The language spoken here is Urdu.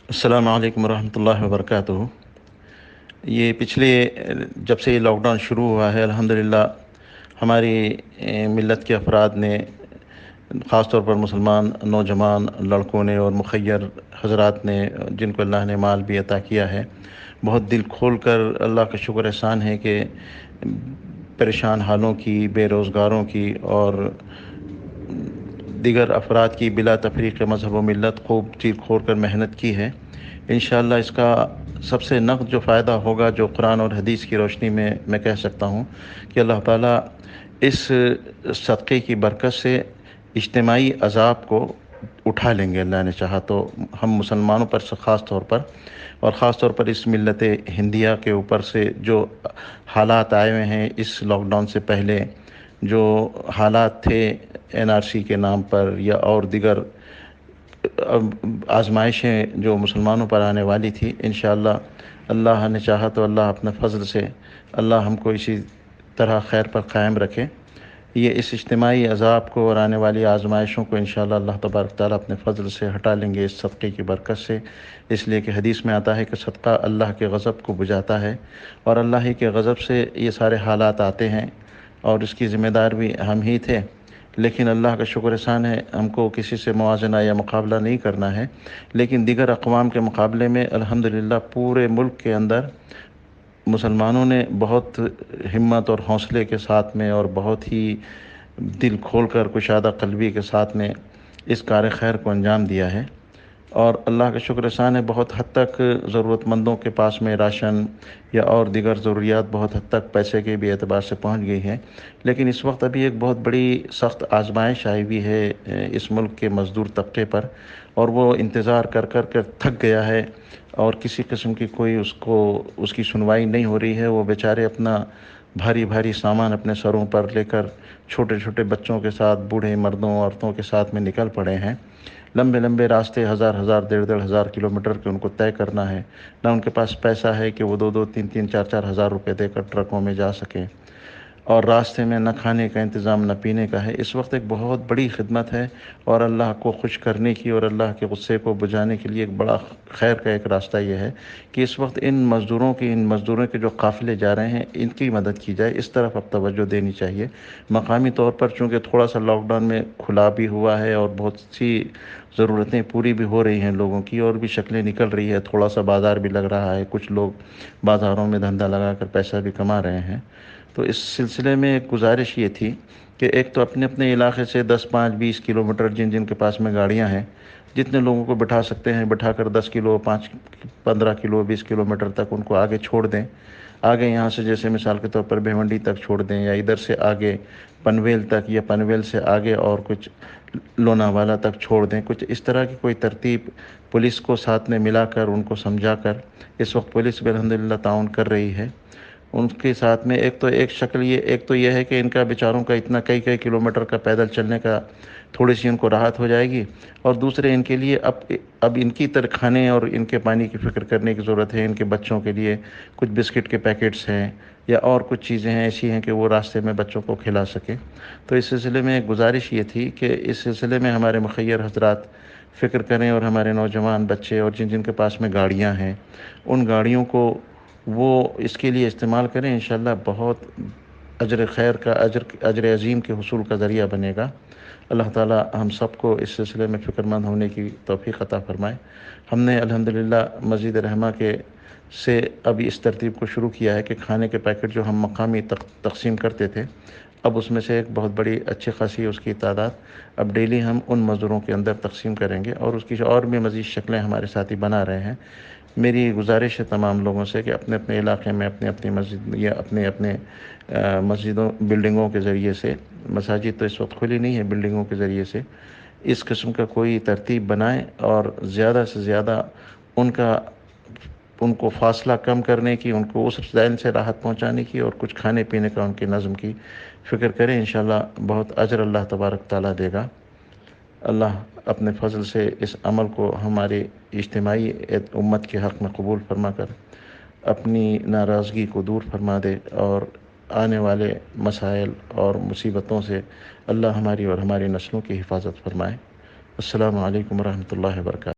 السلام علیکم ورحمۃ اللہ وبرکاتہ۔ یہ پچھلے جب سے یہ لاک ڈاؤن شروع ہوا ہے الحمدللہ ہماری ملت کے افراد نے، خاص طور پر مسلمان نوجوان لڑکوں نے اور مخیر حضرات نے، جن کو اللہ نے مال بھی عطا کیا ہے، بہت دل کھول کر اللہ کا شکر احسان ہے کہ پریشان حالوں کی، بے روزگاروں کی اور دیگر افراد کی بلا تفریق مذہب و ملت خوب چیر کھول کر محنت کی ہے۔ انشاءاللہ اس کا سب سے نقد جو فائدہ ہوگا، جو قرآن اور حدیث کی روشنی میں کہہ سکتا ہوں کہ اللہ تعالیٰ اس صدقے کی برکت سے اجتماعی عذاب کو اٹھا لیں گے اللہ نے چاہا تو۔ ہم مسلمانوں پر سے خاص طور پر اس ملت ہندیہ کے اوپر سے جو حالات آئے ہوئے ہیں، اس لاک ڈاؤن سے پہلے جو حالات تھے NRC کے نام پر یا اور دیگر آزمائشیں جو مسلمانوں پر آنے والی تھی، انشاءاللہ اللہ نے چاہا تو اللہ اپنے فضل سے اللہ ہم کو اسی طرح خیر پر قائم رکھے۔ یہ اس اجتماعی عذاب کو اور آنے والی آزمائشوں کو انشاءاللہ اللہ تبارک تعالیٰ اپنے فضل سے ہٹا لیں گے اس صدقے کی برکت سے، اس لیے کہ حدیث میں آتا ہے کہ صدقہ اللہ کے غضب کو بجھاتا ہے، اور اللہ ہی کے غضب سے یہ سارے حالات آتے ہیں اور اس کی ذمہ دار بھی ہم ہی تھے۔ لیکن اللہ کا شکر احسان ہے، ہم کو کسی سے موازنہ یا مقابلہ نہیں کرنا ہے، لیکن دیگر اقوام کے مقابلے میں الحمدللہ پورے ملک کے اندر مسلمانوں نے بہت ہمت اور حوصلے کے ساتھ میں اور بہت ہی دل کھول کر کشادہ قلبی کے ساتھ میں اس کار خیر کو انجام دیا ہے، اور اللہ کا شکر احسان ہے بہت حد تک ضرورت مندوں کے پاس میں راشن یا اور دیگر ضروریات بہت حد تک پیسے کے بھی اعتبار سے پہنچ گئی ہیں۔ لیکن اس وقت ابھی ایک بہت بڑی سخت آزمائش آئی ہوئی ہے اس ملک کے مزدور طبقے پر، اور وہ انتظار کر کر تھک گیا ہے، اور کسی قسم کی کوئی اس کی سنوائی نہیں ہو رہی ہے۔ وہ بیچارے اپنا بھاری بھاری سامان اپنے سروں پر لے کر چھوٹے چھوٹے بچوں کے ساتھ، بوڑھے مردوں عورتوں کے ساتھ میں نکل پڑے ہیں۔ لمبے لمبے راستے، ہزار 1,500 کلومیٹر کے ان کو طے کرنا ہے، نہ ان کے پاس پیسہ ہے کہ وہ 2 3 4 ہزار روپے دے کر ٹرکوں میں جا سکیں، اور راستے میں نہ کھانے کا انتظام نہ پینے کا ہے۔ اس وقت ایک بہت بڑی خدمت ہے، اور اللہ کو خوش کرنے کی اور اللہ کے غصے کو بجھانے کے لیے ایک بڑا خیر کا ایک راستہ یہ ہے کہ اس وقت ان مزدوروں کے جو قافلے جا رہے ہیں، ان کی مدد کی جائے، اس طرف اب توجہ دینی چاہیے۔ مقامی طور پر چونکہ تھوڑا سا لاک ڈاؤن میں کھلا بھی ہوا ہے اور بہت سی ضرورتیں پوری بھی ہو رہی ہیں لوگوں کی، اور بھی شکلیں نکل رہی ہے، تھوڑا سا بازار بھی لگ رہا ہے، کچھ لوگ بازاروں میں دھندا لگا کر پیسہ بھی کما رہے ہیں۔ تو اس سلسلے میں ایک گزارش یہ تھی کہ ایک تو اپنے اپنے علاقے سے 10 5 20 کلومیٹر جن کے پاس میں گاڑیاں ہیں، جتنے لوگوں کو بٹھا سکتے ہیں بٹھا کر 10 کلو 5 15 کلو 20 کلومیٹر تک ان کو آگے چھوڑ دیں۔ آگے یہاں سے جیسے مثال کے طور پر بھیونڈی تک چھوڑ دیں، یا ادھر سے آگے پنویل تک، یا پنویل سے آگے اور کچھ لوناوالا تک چھوڑ دیں۔ کچھ اس طرح کی کوئی ترتیب پولیس کو ساتھ میں ملا کر ان کو سمجھا کر، اس وقت پولیس بھی الحمدللہ تعاون کر رہی ہے ان کے ساتھ میں۔ ایک تو یہ ہے کہ ان کا بیچاروں کا اتنا کئی کلومیٹر کا پیدل چلنے کا تھوڑی سی ان کو راحت ہو جائے گی، اور دوسرے ان کے لیے اب ان کی کھانے اور ان کے پانی کی فکر کرنے کی ضرورت ہے۔ ان کے بچوں کے لیے کچھ بسکٹ کے پیکٹس ہیں یا اور کچھ چیزیں ہیں ایسی ہیں کہ وہ راستے میں بچوں کو کھلا سکیں۔ تو اس سلسلے میں ایک گزارش یہ تھی کہ اس سلسلے میں ہمارے مخیر حضرات فکر کریں، اور ہمارے نوجوان بچے اور جن کے پاس میں گاڑیاں ہیں، ان گاڑیوں کو وہ اس کے لیے استعمال کریں۔ انشاءاللہ بہت اجر خیر کا اجر عظیم کے حصول کا ذریعہ بنے گا۔ اللہ تعالی ہم سب کو اس سلسلے میں فکر مند ہونے کی توفیق عطا فرمائے۔ ہم نے الحمدللہ مسجد رحمہ سے ابھی اس ترتیب کو شروع کیا ہے کہ کھانے کے پیکٹ جو ہم مقامی تقسیم کرتے تھے، اب اس میں سے ایک بہت بڑی اچھی خاصی اس کی تعداد اب ڈیلی ہم ان مزدوروں کے اندر تقسیم کریں گے، اور اس کی اور بھی مزید شکلیں ہمارے ساتھی بنا رہے ہیں۔ میری گزارش ہے تمام لوگوں سے کہ اپنے اپنے علاقے میں اپنے اپنی مسجد یا اپنے مسجدوں بلڈنگوں کے ذریعے سے، مساجد تو اس وقت کھلی نہیں ہے، بلڈنگوں کے ذریعے سے اس قسم کا کوئی ترتیب بنائیں، اور زیادہ سے زیادہ ان کو فاصلہ کم کرنے کی، ان کو اس ذہن سے راحت پہنچانے کی، اور کچھ کھانے پینے کا ان کے نظم کی فکر کریں۔ انشاءاللہ بہت اجر اللہ تبارک تعالیٰ دے گا۔ اللہ اپنے فضل سے اس عمل کو ہماری اجتماعی امت کے حق میں قبول فرما کر اپنی ناراضگی کو دور فرما دے، اور آنے والے مسائل اور مصیبتوں سے اللہ ہماری اور ہماری نسلوں کی حفاظت فرمائے۔ السلام علیکم ورحمۃ اللہ وبرکاتہ۔